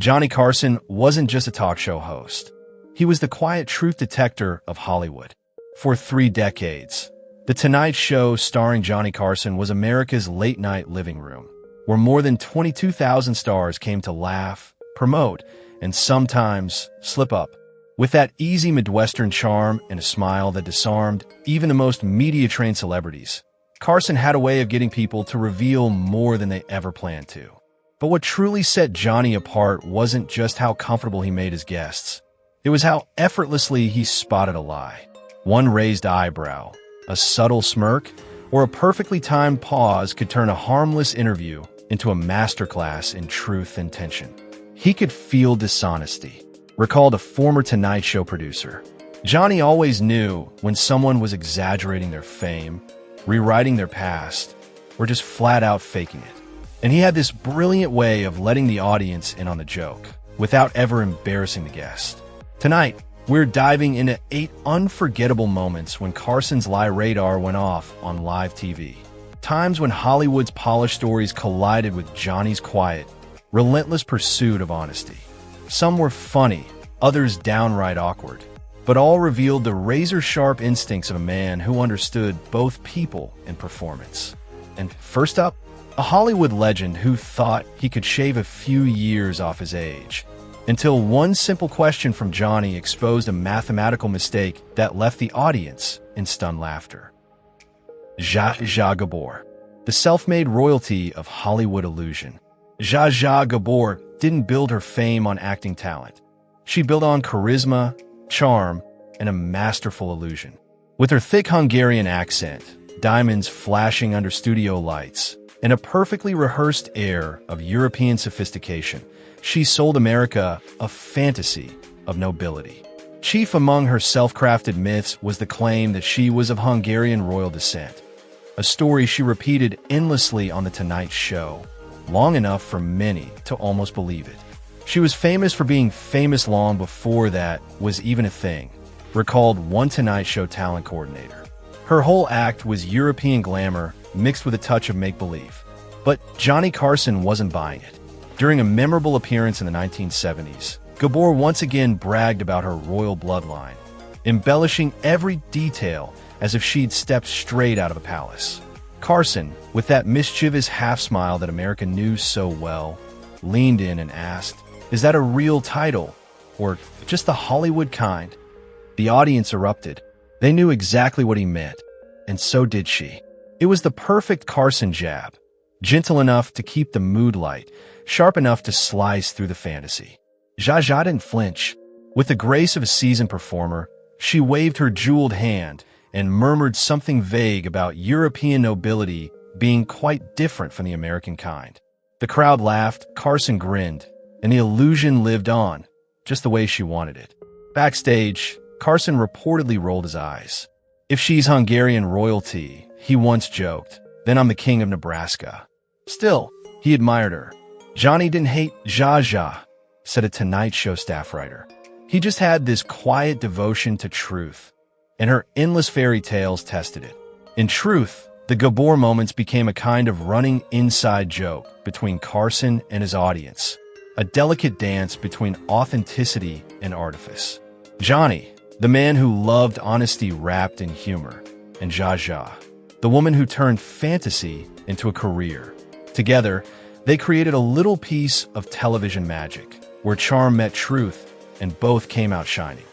Johnny Carson wasn't just a talk show host. He was the quiet truth detector of Hollywood. For 3 decades, The Tonight Show starring Johnny Carson was America's late-night living room, where more than 22,000 stars came to laugh, promote, and sometimes slip up. With that easy Midwestern charm and a smile that disarmed even the most media-trained celebrities, Carson had a way of getting people to reveal more than they ever planned to. But what truly set Johnny apart wasn't just how comfortable he made his guests. It was how effortlessly he spotted a lie. One raised eyebrow, a subtle smirk, or a perfectly timed pause could turn a harmless interview into a masterclass in truth and tension. He could feel dishonesty, recalled a former Tonight Show producer. Johnny always knew when someone was exaggerating their fame, rewriting their past, or just flat out faking it. And he had this brilliant way of letting the audience in on the joke, without ever embarrassing the guest. Tonight, we're diving into 8 unforgettable moments when Carson's lie radar went off on live TV. Times when Hollywood's polished stories collided with Johnny's quiet, relentless pursuit of honesty. Some were funny, others downright awkward, but all revealed the razor-sharp instincts of a man who understood both people and performance. And first up, a Hollywood legend who thought he could shave a few years off his age, until one simple question from Johnny exposed a mathematical mistake that left the audience in stunned laughter. Zsa Zsa Gabor, the self-made royalty of Hollywood illusion. Zsa Zsa Gabor didn't build her fame on acting talent. She built on charisma, charm, and a masterful illusion. With her thick Hungarian accent, diamonds flashing under studio lights, and a perfectly rehearsed air of European sophistication, she sold America a fantasy of nobility. Chief among her self-crafted myths was the claim that she was of Hungarian royal descent, a story she repeated endlessly on The Tonight Show, long enough for many to almost believe it. She was famous for being famous long before that was even a thing, recalled one Tonight Show talent coordinator. Her whole act was European glamour mixed with a touch of make-believe. But Johnny Carson wasn't buying it. During a memorable appearance in the 1970s, Gabor once again bragged about her royal bloodline, embellishing every detail as if she'd stepped straight out of a palace. Carson, with that mischievous half-smile that America knew so well, leaned in and asked, "Is that a real title, or just the Hollywood kind?" The audience erupted. They knew exactly what he meant, and so did she. It was the perfect Carson jab, gentle enough to keep the mood light, sharp enough to slice through the fantasy. Zsa Zsa didn't flinch. With the grace of a seasoned performer, she waved her jeweled hand and murmured something vague about European nobility being quite different from the American kind. The crowd laughed, Carson grinned, and the illusion lived on, just the way she wanted it. Backstage, Carson reportedly rolled his eyes. "If she's Hungarian royalty," he once joked, "then I'm the king of Nebraska." Still, he admired her. Johnny didn't hate Zsa Zsa, said a Tonight Show staff writer. He just had this quiet devotion to truth, and her endless fairy tales tested it. In truth, the Gabor moments became a kind of running inside joke between Carson and his audience, a delicate dance between authenticity and artifice. Johnny, the man who loved honesty wrapped in humor, and Zsa Zsa, the woman who turned fantasy into a career. Together, they created a little piece of television magic, where charm met truth, and both came out shining.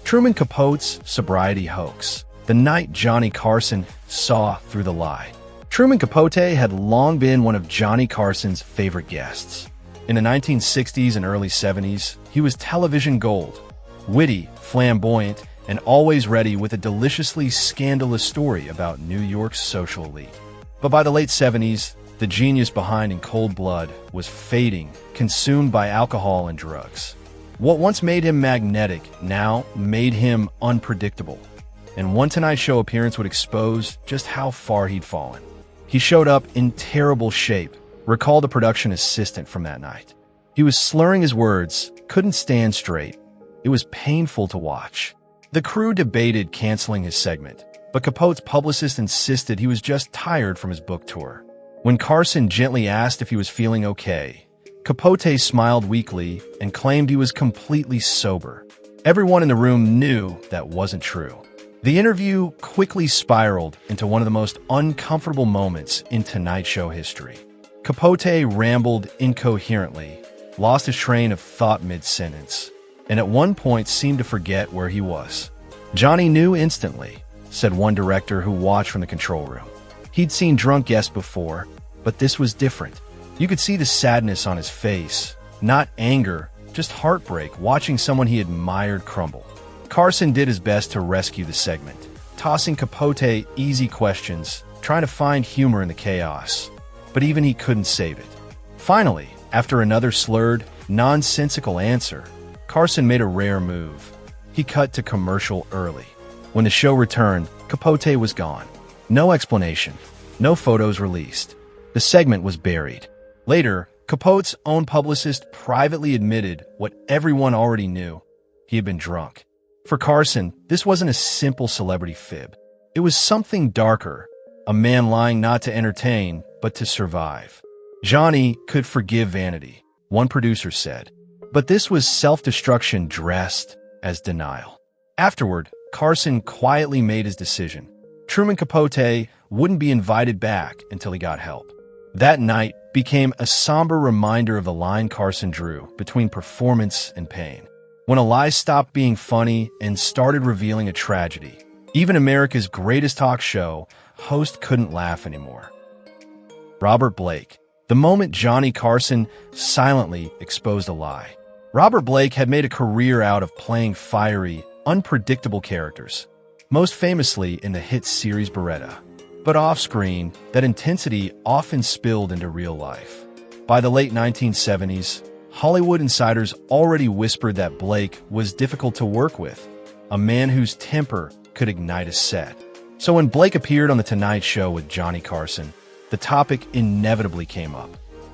Truman Capote's sobriety hoax, the night Johnny Carson saw through the lie. Truman Capote had long been one of Johnny Carson's favorite guests. In the 1960s and early 70s, he was television gold, witty, flamboyant, and always ready with a deliciously scandalous story about New York's social elite. But by the late 70s, the genius behind In Cold Blood was fading, consumed by alcohol and drugs. What once made him magnetic now made him unpredictable, and one Tonight Show appearance would expose just how far he'd fallen. He showed up in terrible shape, recalled a production assistant from that night. He was slurring his words, couldn't stand straight. It was painful to watch. The crew debated canceling his segment, but Capote's publicist insisted he was just tired from his book tour. When Carson gently asked if he was feeling okay, Capote smiled weakly and claimed he was completely sober. Everyone in the room knew that wasn't true. The interview quickly spiraled into one of the most uncomfortable moments in Tonight Show history. Capote rambled incoherently, lost his train of thought mid-sentence, and at one point seemed to forget where he was. "Johnny knew instantly," said one director who watched from the control room. He'd seen drunk guests before, but this was different. You could see the sadness on his face, not anger, just heartbreak watching someone he admired crumble. Carson did his best to rescue the segment, tossing Capote easy questions, trying to find humor in the chaos. But even he couldn't save it. Finally, after another slurred, nonsensical answer, Carson made a rare move. He cut to commercial early. When the show returned, Capote was gone. No explanation, no photos released. The segment was buried. Later, Capote's own publicist privately admitted what everyone already knew. He had been drunk. For Carson, this wasn't a simple celebrity fib. It was something darker, a man lying not to entertain, but to survive. Johnny could forgive vanity, one producer said, but this was self-destruction dressed as denial. Afterward, Carson quietly made his decision. Truman Capote wouldn't be invited back until he got help. That night became a somber reminder of the line Carson drew between performance and pain. When a lie stopped being funny and started revealing a tragedy, even America's greatest talk show host couldn't laugh anymore. Robert Blake. The moment Johnny Carson silently exposed a lie. Robert Blake had made a career out of playing fiery, unpredictable characters, most famously in the hit series Beretta. But off-screen, that intensity often spilled into real life. By the late 1970s, Hollywood insiders already whispered that Blake was difficult to work with, a man whose temper could ignite a set. So when Blake appeared on The Tonight Show with Johnny Carson, the topic inevitably came up.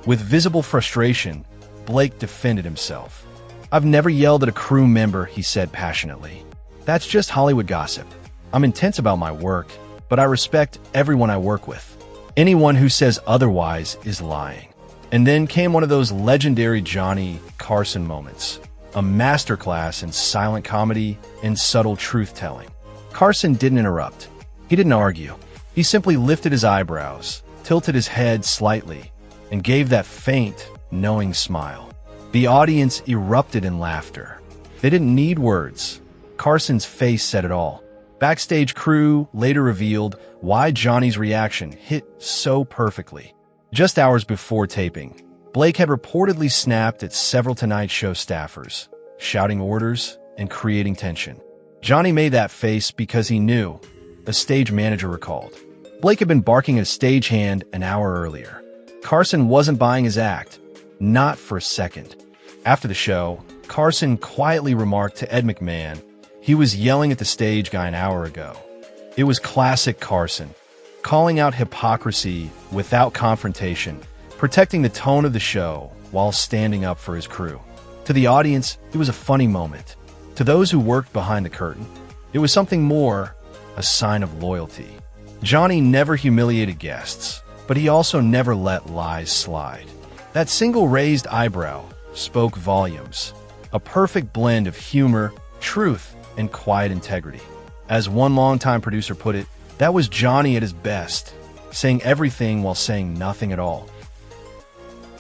With visible frustration, Blake defended himself. "I've never yelled at a crew member," he said passionately. "That's just Hollywood gossip. I'm intense about my work, but I respect everyone I work with. Anyone who says otherwise is lying." And then came one of those legendary Johnny Carson moments, a masterclass in silent comedy and subtle truth-telling. Carson didn't interrupt. He didn't argue. He simply lifted his eyebrows, tilted his head slightly, and gave that faint, knowing smile. The audience erupted in laughter. They didn't need words. Carson's face said it all. Backstage crew later revealed why Johnny's reaction hit so perfectly. Just hours before taping, Blake had reportedly snapped at several Tonight Show staffers, shouting orders and creating tension. Johnny made that face because he knew, a stage manager recalled. Blake had been barking at a stagehand an hour earlier. Carson wasn't buying his act, not for a second. After the show, Carson quietly remarked to Ed McMahon he was yelling at the stage guy an hour ago. It was classic Carson, calling out hypocrisy without confrontation, protecting the tone of the show while standing up for his crew. To the audience, it was a funny moment. To those who worked behind the curtain, it was something more, a sign of loyalty. Johnny never humiliated guests, but he also never let lies slide. That single raised eyebrow spoke volumes, a perfect blend of humor, truth, and quiet integrity. As one longtime producer put it, that was Johnny at his best, saying everything while saying nothing at all.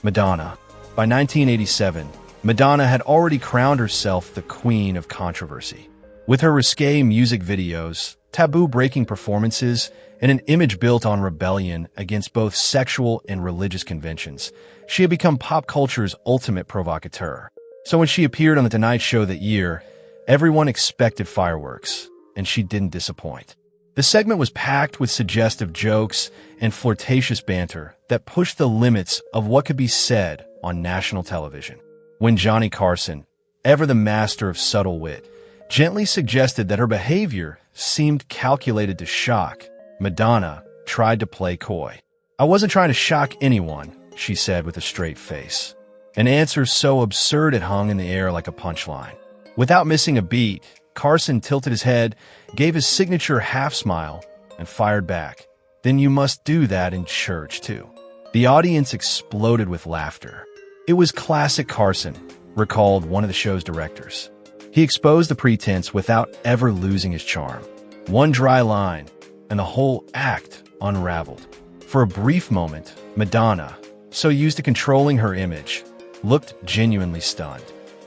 Madonna. By 1987, Madonna had already crowned herself the queen of controversy. With her risque music videos, taboo-breaking performances, and an image built on rebellion against both sexual and religious conventions, she had become pop culture's ultimate provocateur. So when she appeared on The Tonight Show that year, everyone expected fireworks, and she didn't disappoint. The segment was packed with suggestive jokes and flirtatious banter that pushed the limits of what could be said on national television. When Johnny Carson, ever the master of subtle wit, gently suggested that her behavior seemed calculated to shock, Madonna tried to play coy. "I wasn't trying to shock anyone," she said with a straight face. An answer so absurd it hung in the air like a punchline. Without missing a beat, Carson tilted his head, gave his signature half-smile, and fired back. "Then you must do that in church, too." The audience exploded with laughter. It was classic Carson, recalled one of the show's directors. He exposed the pretense without ever losing his charm. One dry line, and the whole act unraveled. For a brief moment, Madonna, so used to controlling her image, looked genuinely stunned.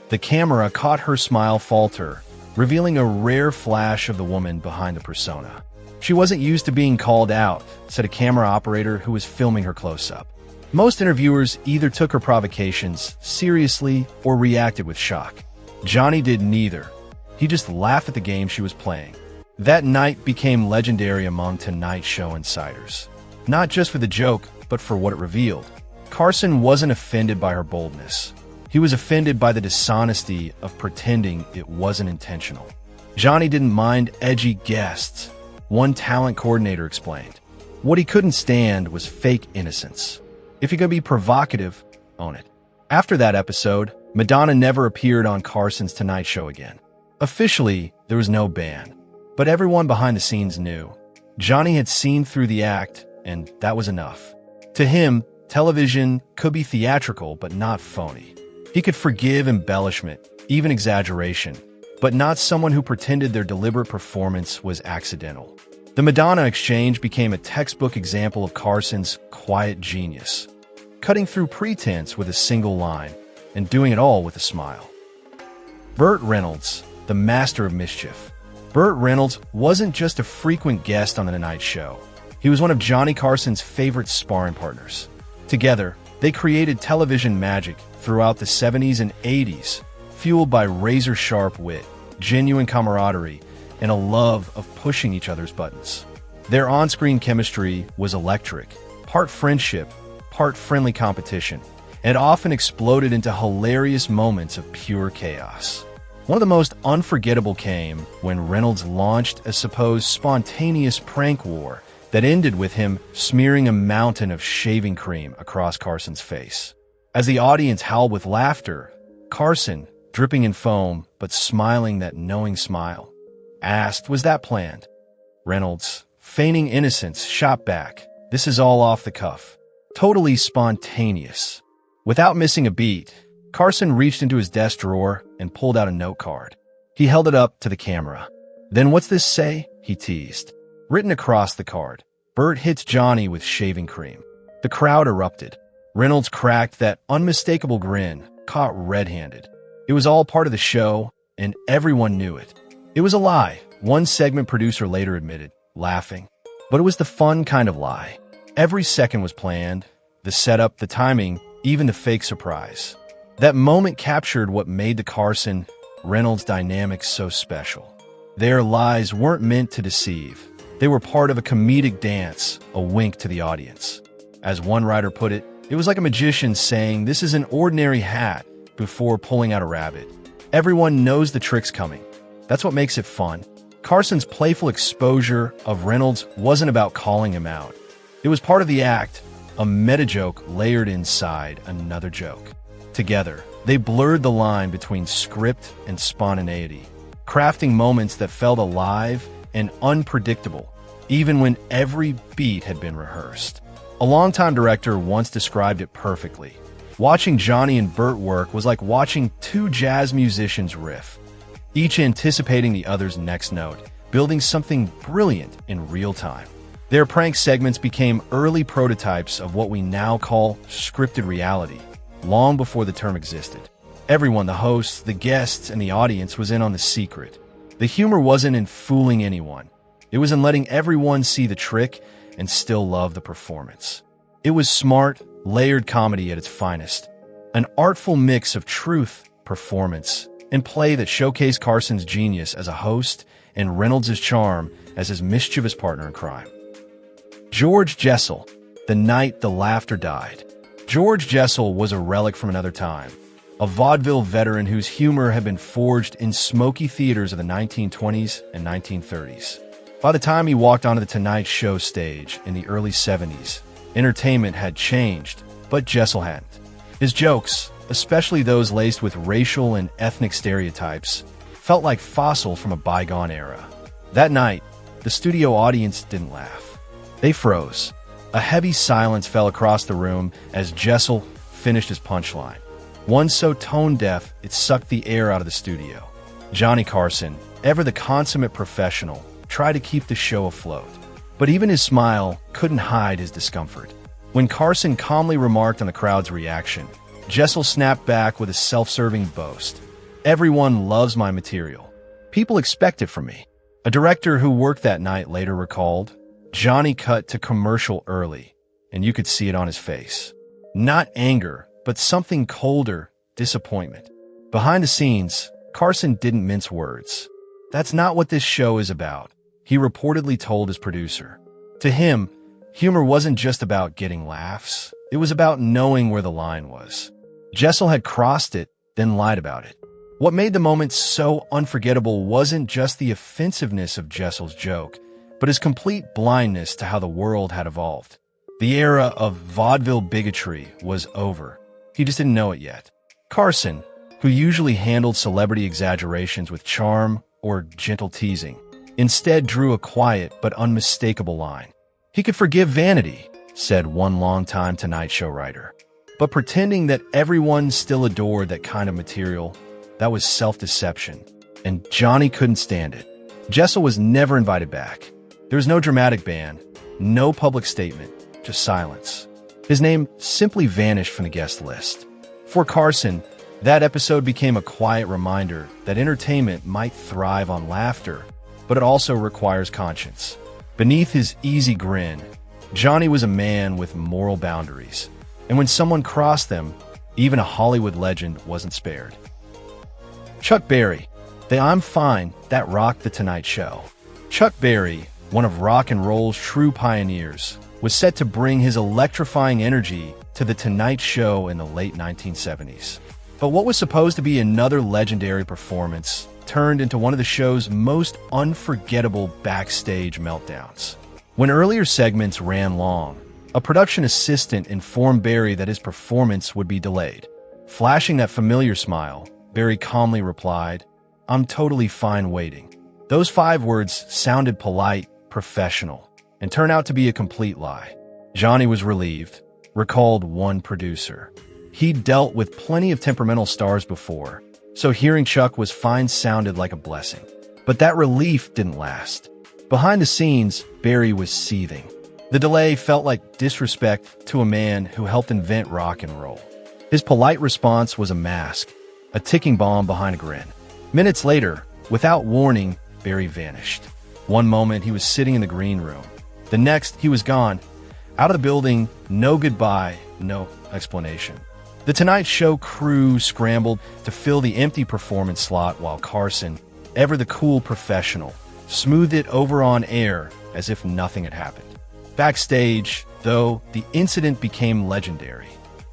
The camera caught her smile falter, revealing a rare flash of the woman behind the persona. She wasn't used to being called out, said a camera operator who was filming her close-up. Most interviewers either took her provocations seriously or reacted with shock. Johnny did neither. He just laughed at the game she was playing. That night became legendary among Tonight Show insiders. Not just for the joke, but for what it revealed. Carson wasn't offended by her boldness. He was offended by the dishonesty of pretending it wasn't intentional. Johnny didn't mind edgy guests, one talent coordinator explained. What he couldn't stand was fake innocence. If you're going to be provocative, own it. After that episode, Madonna never appeared on Carson's Tonight Show again. Officially, there was no ban, but everyone behind the scenes knew. Johnny had seen through the act, and that was enough. To him, television could be theatrical but not phony. He could forgive embellishment, even exaggeration, but not someone who pretended their deliberate performance was accidental. The Madonna exchange became a textbook example of Carson's quiet genius, cutting through pretense with a single line and doing it all with a smile. Burt Reynolds, the master of mischief. Burt Reynolds wasn't just a frequent guest on The Tonight Show. He was one of Johnny Carson's favorite sparring partners. Together, they created television magic throughout the 70s and 80s, fueled by razor-sharp wit, genuine camaraderie, and a love of pushing each other's buttons. Their on-screen chemistry was electric, part friendship, part friendly competition, and often exploded into hilarious moments of pure chaos. One of the most unforgettable came when Reynolds launched a supposed spontaneous prank war that ended with him smearing a mountain of shaving cream across Carson's face. As the audience howled with laughter, Carson, dripping in foam but smiling that knowing smile, asked, "Was that planned?" Reynolds, feigning innocence, shot back, "This is all off the cuff. Totally spontaneous." Without missing a beat, Carson reached into his desk drawer and pulled out a note card. He held it up to the camera. "Then what's this say?" he teased. Written across the card, "Burt hits Johnny with shaving cream." The crowd erupted. Reynolds cracked that unmistakable grin, caught red-handed. It was all part of the show, and everyone knew it. It was a lie, one segment producer later admitted, laughing. But it was the fun kind of lie. Every second was planned, the setup, the timing, even the fake surprise. That moment captured what made the Carson-Reynolds dynamic so special. Their lies weren't meant to deceive. They were part of a comedic dance, a wink to the audience. As one writer put it, it was like a magician saying, "This is an ordinary hat," before pulling out a rabbit. Everyone knows the trick's coming. That's what makes it fun. Carson's playful exposure of Reynolds wasn't about calling him out. It was part of the act, a meta-joke layered inside another joke. Together, they blurred the line between script and spontaneity, crafting moments that felt alive and unpredictable, even when every beat had been rehearsed. A longtime director once described it perfectly. Watching Johnny and Burt work was like watching two jazz musicians riff, each anticipating the other's next note, building something brilliant in real time. Their prank segments became early prototypes of what we now call scripted reality, long before the term existed. Everyone, the hosts, the guests, and the audience, was in on the secret. The humor wasn't in fooling anyone. It was in letting everyone see the trick and still love the performance. It was smart, layered comedy at its finest, an artful mix of truth, performance, and play that showcased Carson's genius as a host and Reynolds' charm as his mischievous partner in crime. George Jessel, The Night the Laughter Died. George Jessel was a relic from another time, a vaudeville veteran whose humor had been forged in smoky theaters of the 1920s and 1930s. By the time he walked onto the Tonight Show stage in the early 70s, entertainment had changed, but Jessel hadn't. His jokes, especially those laced with racial and ethnic stereotypes, felt like fossil from a bygone era. That night, the studio audience didn't laugh. They froze. A heavy silence fell across the room as Jessel finished his punchline. one so tone-deaf it sucked the air out of the studio. Johnny Carson, ever the consummate professional, tried to keep the show afloat. But even his smile couldn't hide his discomfort. When Carson calmly remarked on the crowd's reaction, Jessel snapped back with a self-serving boast. "Everyone loves my material. People expect it from me." A director who worked that night later recalled, "Johnny cut to commercial early, and you could see it on his face. Not anger, but something colder, disappointment." Behind the scenes, Carson didn't mince words. "That's not what this show is about," he reportedly told his producer. To him, humor wasn't just about getting laughs. It was about knowing where the line was. Jessel had crossed it, then lied about it. What made the moment so unforgettable wasn't just the offensiveness of Jessel's joke, but his complete blindness to how the world had evolved. The era of vaudeville bigotry was over. He just didn't know it yet. Carson, who usually handled celebrity exaggerations with charm or gentle teasing, instead drew a quiet but unmistakable line. "He could forgive vanity," said one longtime Tonight Show writer. But pretending that everyone still adored that kind of material, that was self-deception. And Johnny couldn't stand it. Jessel was never invited back. There was no dramatic ban, no public statement, just silence. His name simply vanished from the guest list. For Carson, that episode became a quiet reminder that entertainment might thrive on laughter, but it also requires conscience. Beneath his easy grin, Johnny was a man with moral boundaries. And when someone crossed them, even a Hollywood legend wasn't spared. Chuck Berry, the "I'm fine" that rocked The Tonight Show. Chuck Berry, one of rock and roll's true pioneers, was set to bring his electrifying energy to The Tonight Show in the late 1970s. But what was supposed to be another legendary performance turned into one of the show's most unforgettable backstage meltdowns. When earlier segments ran long, a production assistant informed Berry that his performance would be delayed. Flashing that familiar smile, Berry calmly replied, "I'm totally fine waiting." Those 5 words sounded polite, professional, and turned out to be a complete lie. Johnny was relieved, recalled one producer. He'd dealt with plenty of temperamental stars before, so hearing Chuck was fine sounded like a blessing. But that relief didn't last. Behind the scenes, Berry was seething. The delay felt like disrespect to a man who helped invent rock and roll. His polite response was a mask, a ticking bomb behind a grin. Minutes later, without warning, Berry vanished. One moment he was sitting in the green room. The next, he was gone. Out of the building, no goodbye, no explanation. The Tonight Show crew scrambled to fill the empty performance slot while Carson, ever the cool professional, smoothed it over on air as if nothing had happened. Backstage, though, the incident became legendary.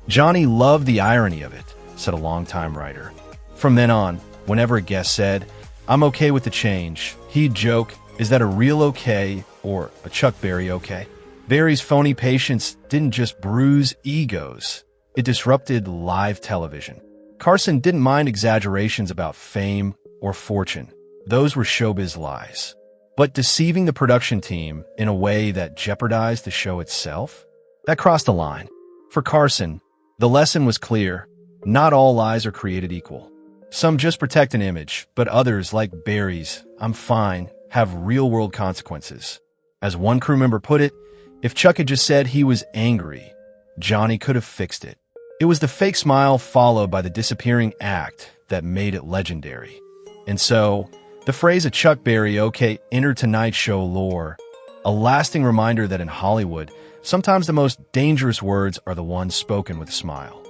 "Johnny loved the irony of it," said a longtime writer. From then on, whenever a guest said, "I'm okay with the change," he'd joke, "Is that a real okay or a Chuck Berry okay?" Berry's phony patience didn't just bruise egos, it disrupted live television. Carson didn't mind exaggerations about fame or fortune. Those were showbiz lies. But deceiving the production team in a way that jeopardized the show itself? That crossed a line. For Carson, the lesson was clear. Not all lies are created equal. Some just protect an image, but others, like Berry's "I'm fine," have real-world consequences. As one crew member put it, if Chuck had just said he was angry, Johnny could have fixed it. It was the fake smile followed by the disappearing act that made it legendary. And so, the phrase "a Chuck Berry okay" entered Tonight Show lore, a lasting reminder that in Hollywood, sometimes the most dangerous words are the ones spoken with a smile.